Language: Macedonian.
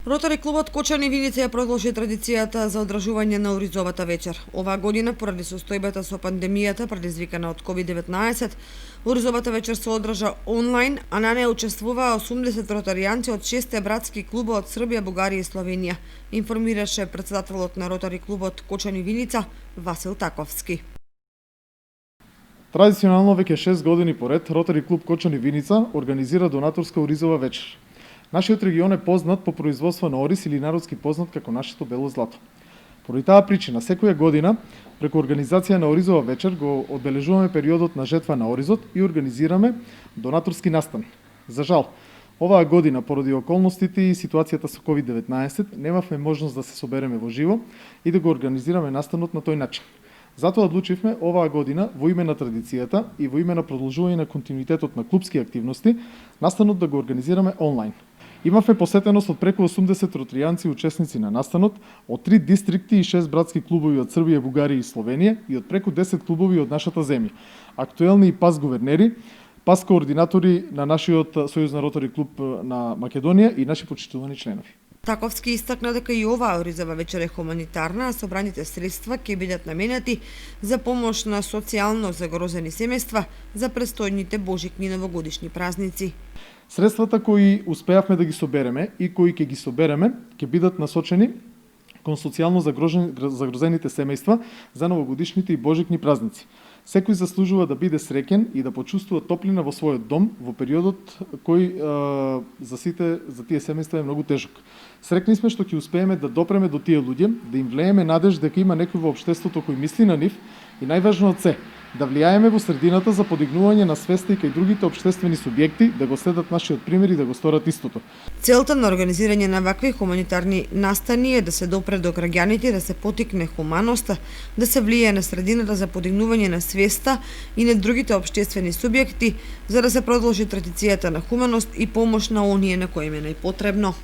Ротари клубот Кочани Виница ја продолжи традицијата за одржување на Оризовата вечер. Оваа година, поради состојбата со пандемијата предизвикана од COVID-19, Оризовата вечер се одржа онлайн, а на неја учествуваа 80 ротаријанци од 6 братски клуба од Србија, Бугарија и Словенија, информираше претседателот на Ротари клубот Кочани Виница Васил Таковски. Традиционално веќе 6 години поред Ротари клуб Кочани Виница организира донаторска Оризова вечер. Нашиот регион е познат по производство на ориз или народски познат како нашето бело злато. Поради таа причина, секоја година, преку организација на Оризова вечер, го одбележуваме периодот на жетва на оризот и организираме донаторски настан. За жал, оваа година, поради околностите и ситуацијата со COVID-19, немавме можност да се собереме во живо и да го организираме настанот на тој начин. Затоа одлучивме оваа година, во име на традицијата и во име на продолжување на континуитетот на клубски активности, настанот да го организираме онлайн. Имавме посетеност од преку 80 ротаријанци и учесници на настанот, од 3 дистрикти и 6 братски клубови од Србија, Бугарија и Словенија и од преку 10 клубови од нашата земја. Актуелни и пас гувернери, пас координатори на нашиот Сојуз на Ротари клуб на Македонија и наши почитувани членови. Таковски истакна дека и оваа Оризова вечер е хуманитарна, а собраните средства ќе бидат наменети за помош на социјално загрозени семејства за престојните божикни и новогодишни празници. Средствата кои успеавме да ги собереме и кои ќе ги собереме ќе бидат насочени кон социјално загрозените семејства за новогодишните и божикни празници. Секој заслужува да биде среќен и да почувствува топлина во својот дом во периодот кој за тие семејства е многу тежок. Среќни сме што ќе успееме да допреме до тие луѓе, да им влееме надеж дека има некој во општеството кој мисли на нив и најважно од се, да влијаеме во средината за подигнување на свеста и кај другите општествени субјекти да го следат нашиот пример и да го сторат истото. Целта на организирање на вакви хуманитарни настани е да се допре до граѓаните, да се потикне хуманоста, да се влијае на средината за подигнување на свеста и на другите општествени субјекти, за да се продолжи традицијата на хуманост и помош на оние на кои им е најпотребно.